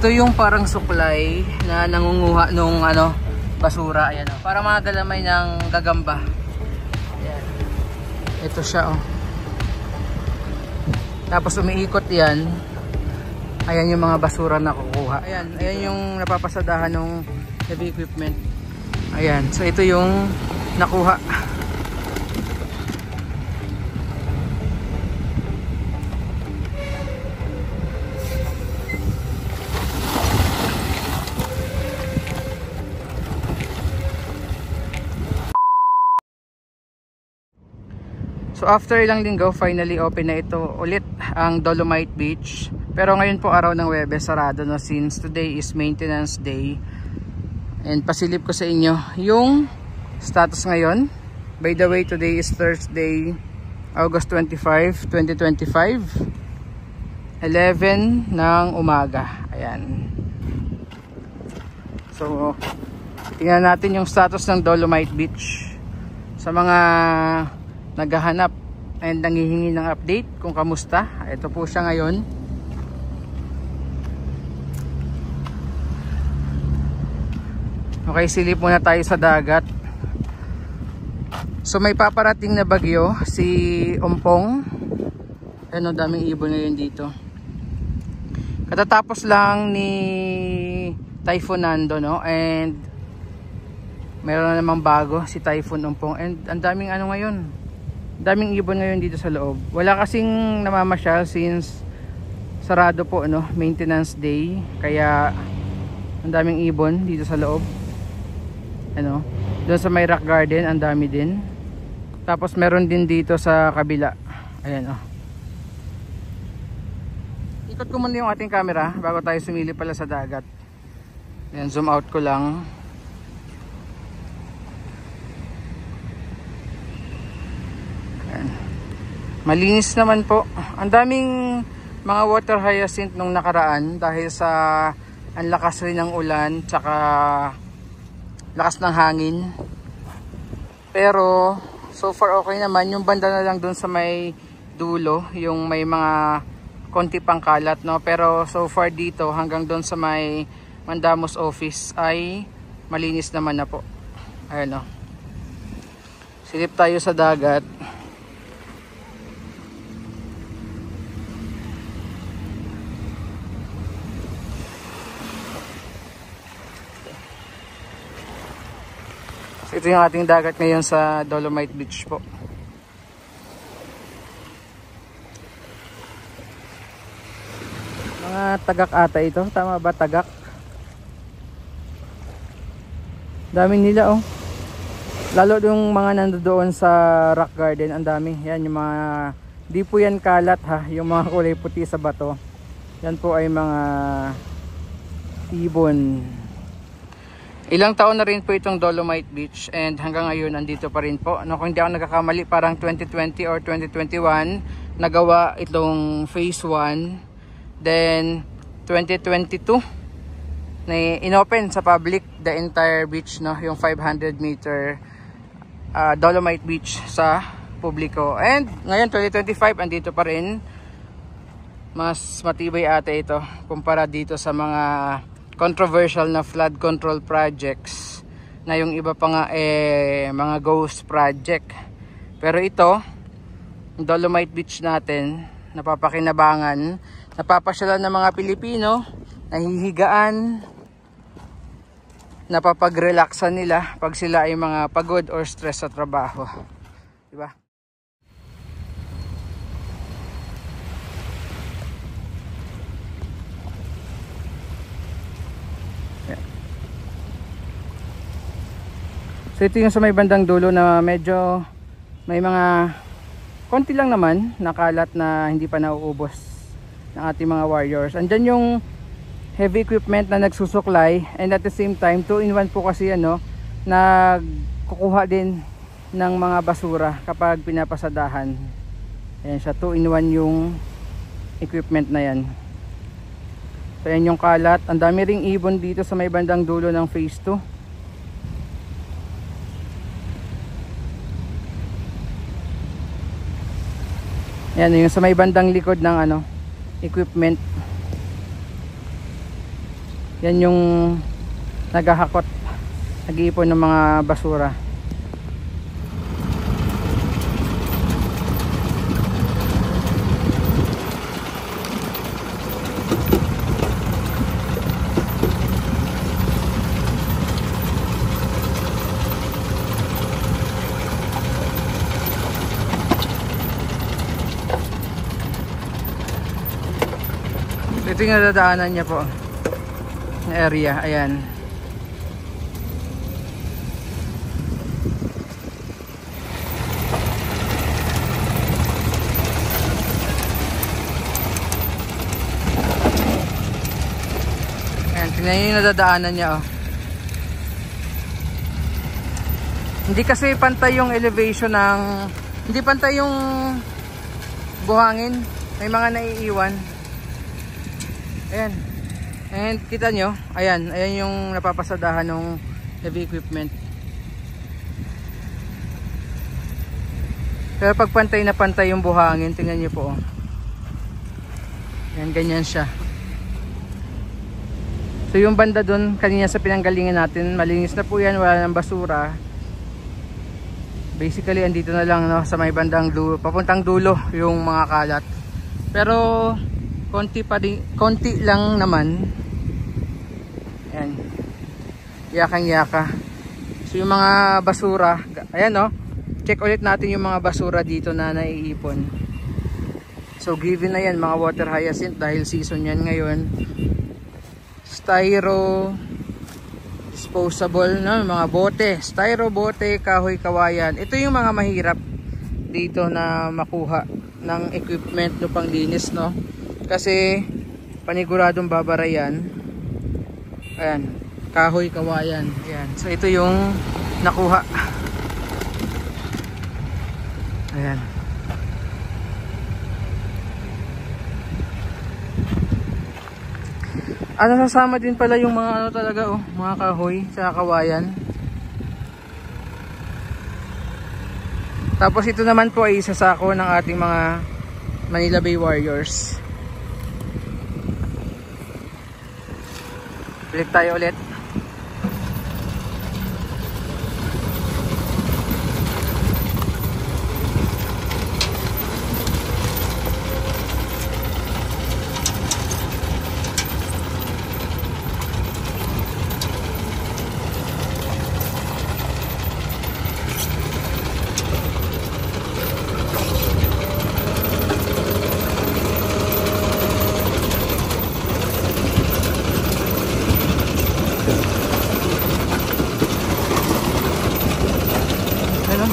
Ito yung parang suklay na nangunguha nung ano, basura. Ayan, oh. Para mga galamay ng gagamba. Ayan. Ito siya, oh. Tapos umiikot yan. Ayan yung mga basura na kukuha. Ayan, ayan yung napapasadahan ng heavy equipment. Ayan, so ito yung nakuha. So after ilang linggo, finally open na ito ulit ang Dolomite Beach. Pero ngayon po araw ng Huwebes, sarado no, since today is maintenance day. And pasilip ko sa inyo yung status ngayon. By the way, today is Thursday, August 25, 2025, 11 ng umaga. Ayan. So tingnan natin yung status ng Dolomite Beach. Sa mga naghahanap and nanghihingi ng update kung kamusta, ito po siya ngayon. Okay, silip muna tayo sa dagat. So may paparating na bagyo, si Ompong. Ano, daming ibon ngayon dito. Katatapos lang ni Typhoon Nando, no? And meron na namang bago, si Typhoon Ompong. And ang daming ano ngayon, daming ibon ngayon dito sa loob. Wala kasing namamasyal since sarado po, no, maintenance day. Kaya ang daming ibon dito sa loob. Ano, doon sa may rock garden ang dami din. Tapos meron din dito sa kabila. Ayan, oh. Ikot ko muna yung ating camera bago tayo sumili pala sa dagat. Ayan, zoom out ko lang. Malinis naman po. Ang daming mga water hyacinth nung nakaraan dahil sa ang lakas rin ng ulan tsaka lakas ng hangin. Pero so far okay naman. Yung banda na lang dun sa may dulo, yung may mga konti pang kalat, no? Pero so far dito hanggang dun sa may Mandamos office ay malinis naman na po. Ayan, no? Silip tayo sa dagat. Ito yung ating dagat ngayon sa Dolomite Beach po. Mga tagak ata ito. Tama ba, tagak? Dami nila, oh. Lalo yung mga nandoon sa rock garden, ang dami. Yan yung mga, di po yan kalat ha, yung mga kulay puti sa bato. Yan po ay mga ibon. Ilang taon na rin po itong Dolomite Beach and hanggang ngayon andito pa rin po. No, kung hindi ako nagkakamali, parang 2020 or 2021 nagawa itong phase 1. Then 2022 na inopen sa public the entire beach, no, yung 500 meter Dolomite Beach sa publiko. And ngayon 2025 andito pa rin. Mas matibay ata ito kumpara dito sa mga controversial na flood control projects na yung iba pa nga mga ghost project. Pero ito, Dolomite Beach natin, napapakinabangan, napapasyalan ng mga Pilipino, nahihigaan, napapag-relaxan nila pag sila ay mga pagod or stress sa trabaho. Diba? So ito yung sa may bandang dulo na medyo may mga konti lang naman nakalat na hindi pa nauubos ng ating mga warriors. Andyan yung heavy equipment na nagsusuklay and at the same time 2-in-1 po kasi ano, nagkukuha din ng mga basura kapag pinapasadahan. Ayan siya, 2-in-1 yung equipment na yan. So yan yung kalat. Ang dami ring ibon dito sa may bandang dulo ng phase 2. Yan yung sa may bandang likod ng ano, equipment. Yan yung naghahakot, nag-iipon ng mga basura. Ito yung nadadaanan niya po na area, ayan. Ayan, tingnan nyo yung nadadaanan niya, oh. Hindi kasi pantay yung elevation ng, hindi pantay yung buhangin, may mga naiiwan. Ayan. And kita nyo, ayan yung napapasadahan ng heavy equipment. Pero pag pantay na pantay yung buhangin, tingnan nyo po. Ayan, ganyan siya. So yung banda dun, kanina sa pinanggalingan natin, malinis na po yan, wala nang basura. Basically, andito na lang, no, sa may bandang dulo, papuntang dulo yung mga kalat. Pero konti pa din, konti lang naman. Ayan. Yakang yaka. So yung mga basura, ayan, no. Check ulit natin yung mga basura dito na naiipon. So given na yan, mga water hyacinth dahil season yan ngayon. Styro disposable, no, mga bote, styro bote, kahoy kawayan. Ito yung mga mahirap dito na makuha ng equipment no panglinis, no. Kasi paniguradong babara yan. Ayan, kahoy kawayan. Ayan. So ito yung nakuha. Ayan. Ano, sasama din pala yung mga ano talaga, oh, mga kahoy sa kawayan. Tapos ito naman po ay isasako ng ating mga Manila Bay Warriors. Balik tayo ulit.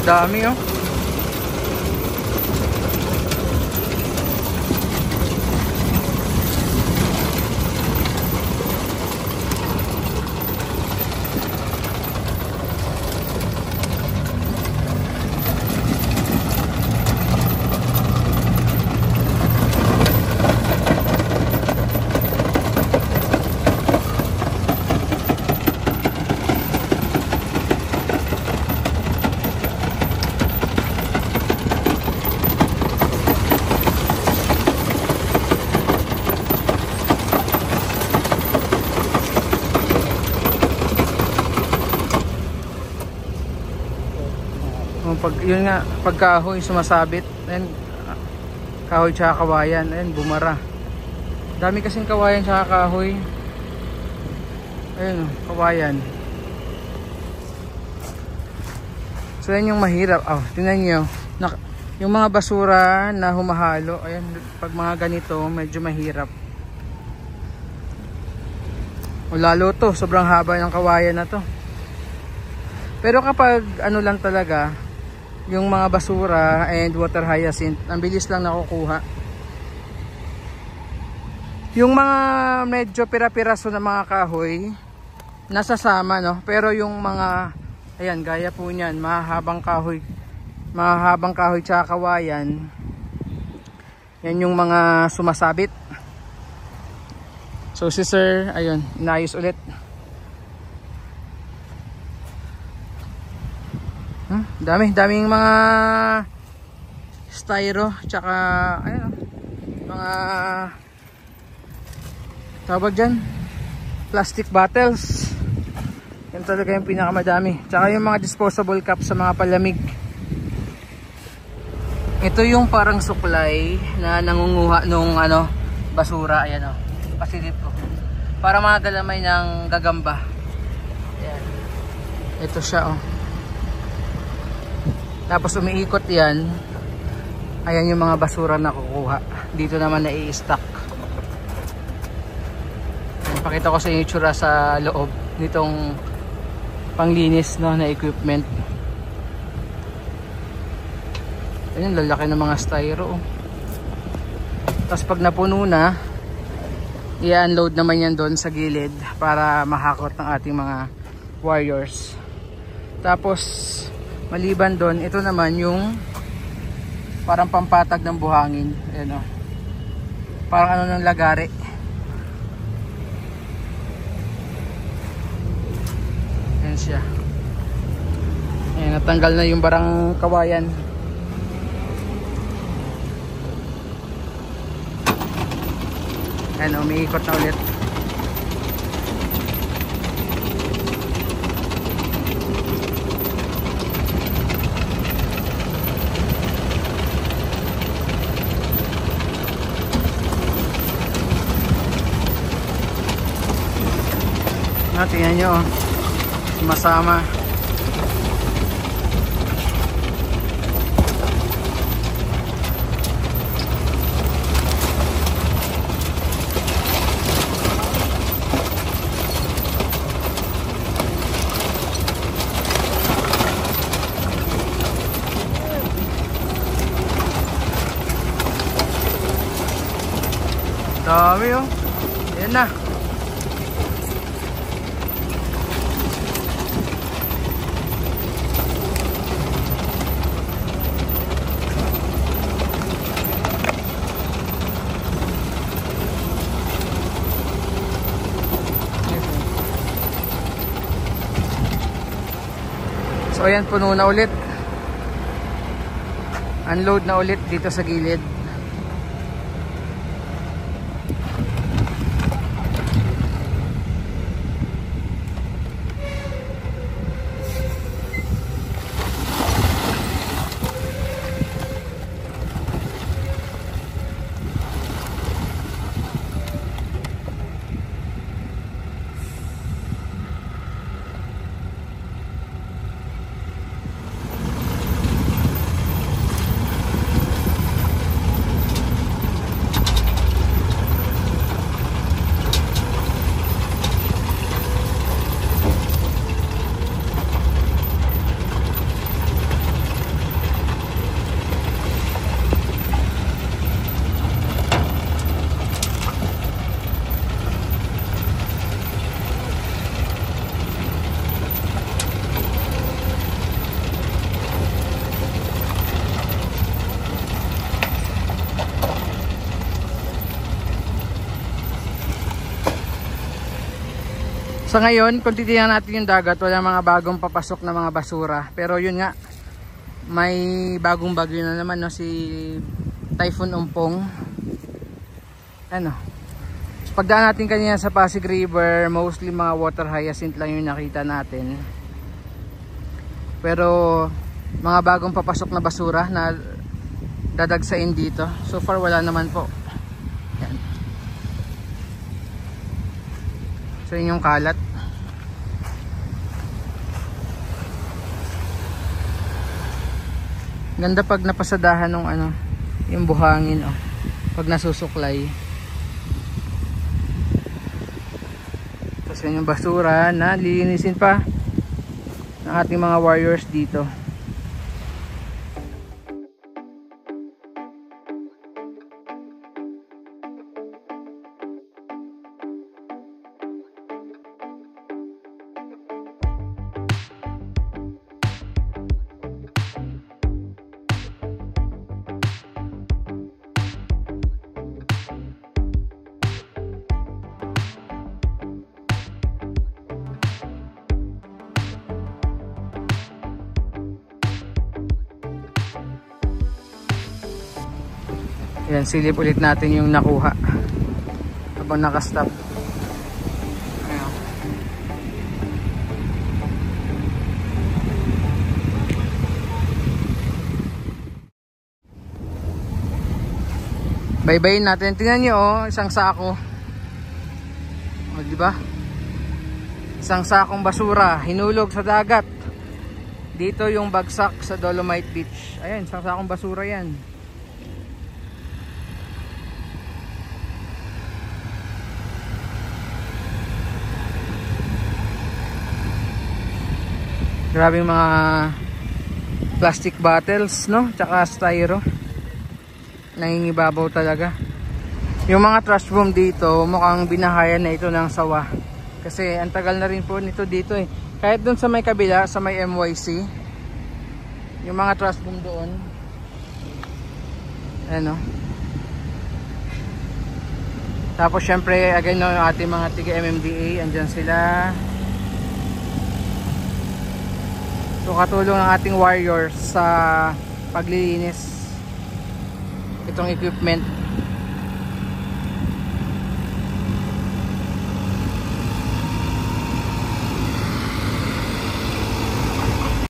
Dami, oh. Pag yun nga, pag kahoy sumasabit, ayun, kahoy tsaka kawayan, ayun, bumara. Dami kasing kawayan tsaka kahoy. Ayun, kawayan. So yan yung mahirap. Oh, tingnan nyo, yung mga basura na humahalo, ayun, pag mga ganito medyo mahirap. O lalo to, sobrang haba ng kawayan na to. Pero kapag ano lang talaga, yung mga basura and water hyacinth, ang bilis lang nakukuha. Yung mga medyo pira-piraso na mga kahoy nasasama, no, pero yung mga ayan, gaya po niyan, mahahabang kahoy tsaka kawayan, yan yung mga sumasabit. So si sir, ayun, inayos ulit. Daming mga styro tsaka ayun, mga tawag dyan, plastic bottles. Yan talaga yung pinakamadami. Tsaka yung mga disposable cup sa mga palamig. Ito yung parang suklay na nangunguha nung basura. Ayan o. Pasilip ko. Para mga galamay ng gagamba. Ayan. Ito siya o. Tapos umiikot yan. Ayan yung mga basura na kukuha. Dito naman na i-stack. Pakita ko sa inyo itsura sa loob nitong panglinis na equipment. Ayun, lalaki ng mga styro. Tapos pag napuno na, i-unload naman yan doon sa gilid para mahakot ng ating mga warriors. Tapos maliban doon, ito naman yung parang pampatag ng buhangin. Ayan o. Parang ng lagari. Ayan siya. Ayan, natanggal na yung barang kawayan. Ayan, umiikot na ulit. Tingnan nyo, masama. Dami oh. Ayan na. So ayan, puno na ulit. Unload na ulit dito sa gilid. Sa ngayon, kung titignan natin yung dagat, wala mga bagong papasok na mga basura. Pero yun nga, may bagong bagyo na naman, no, si Typhoon Umpong. Ano? Pagdaan natin kanina sa Pasig River, mostly mga water hyacinth lang yung nakita natin. Pero mga bagong papasok na basura na dadagsain dito. So far wala naman po. Yan. So yun yung kalat. Ganda pag napasadahan ng yung buhangin oh, pag nasusuklay. Tapos yun yung basura na lilinisin pa ng ating mga warriors dito. Yan, silip ulit natin yung nakuha habang nakastop. Ayan. Baybayin natin. Tingnan nyo oh, isang sako. O, diba? Isang sakong basura, hinulog sa dagat. Dito yung bagsak sa Dolomite Beach. Ayan, isang sakong basura yan. Grabing mga plastic bottles, no? Tsaka styro. Nangingibabaw talaga. Yung mga trash room dito, mukhang binahayan na ito ng sawa. Kasi ang tagal na rin po nito dito eh. Kahit dun sa may kabila, sa may MYC, yung mga trash room doon. Ano? Tapos syempre, again no, yung ating mga tiga MMDA, andyan sila. So katulong ng ating warriors sa paglilinis itong equipment.